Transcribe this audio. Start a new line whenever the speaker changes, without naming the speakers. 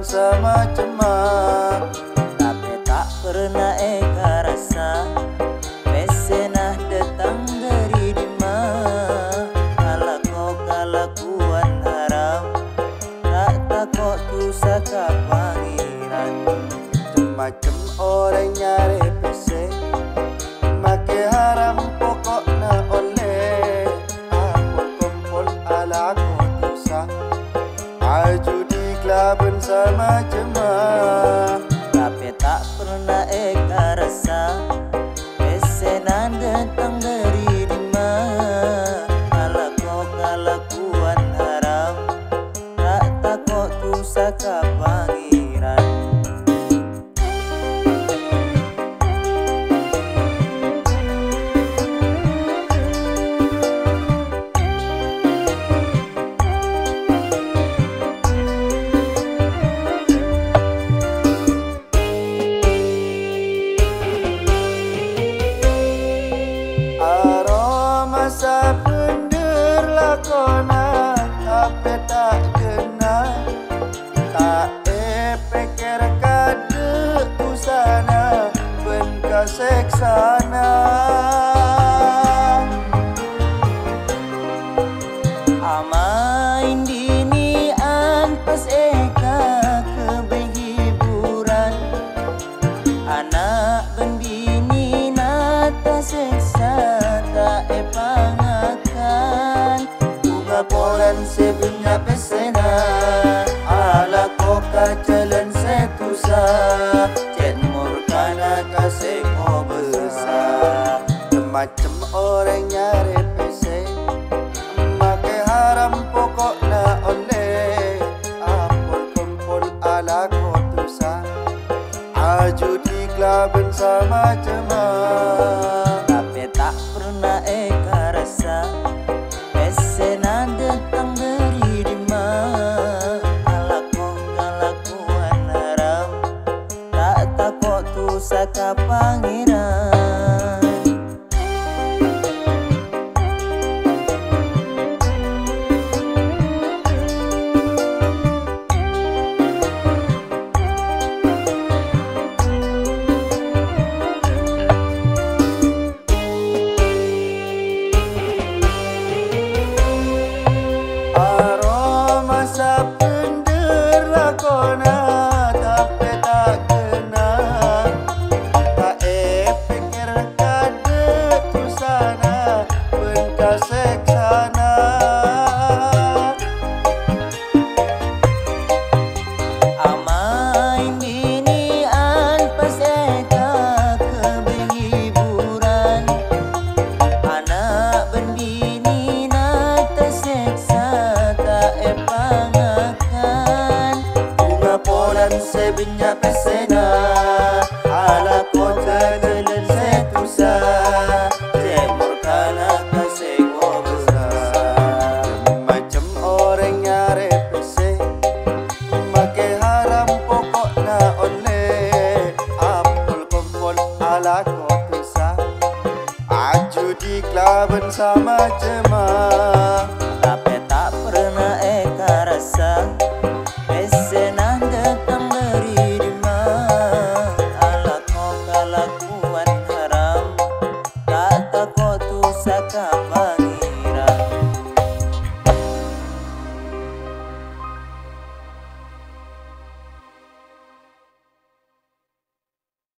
sama cemah, tapi tak pernah eka rasa pesenah datang dari dimah. Kalau kau kelakuan haram, tak takut tu saka pangeran. Macam orang nyari pese, make haram pokokna oleh. Apol kumpul ala kotusa, aju di klaben sama jemaah, tapi tak pernah eka rasa pesenan datang dari dimah. Kalau kau kelakuan haram, tak takut tu saka pangeran. Masa bener lakona, tapi tak kena. Tak pikir kade usana, ben kaseksana. Amain dinian pas eka kebehiburan, anak bendini nata seksa tak epangakan. Bunga polan sebenarnya pesena, ala koka jalan setusa, jen murkana kasih ko besar. Macam orang nyari pese, make haram pokokna oleh. Apol kumpul ala kotusa, aju di klaben sama jemaah, tapi tak pernah eka rasa pesenan datang dari dimah. Ala kau kelakuan haram, tak takut tu saka pangeran. Sebenarnya pesena, ala kota jalan setusa, jemur kana kasih ko besar. Macam orang nyari pese, make haram pokokna oleh. Apol kumpul ala kotusa, aju di klaben sama jemaah, tapi tak pernah eka rasa pesenah datang dari dimah. Ala kau kelakuan haram, tak takut tu saka pangeran.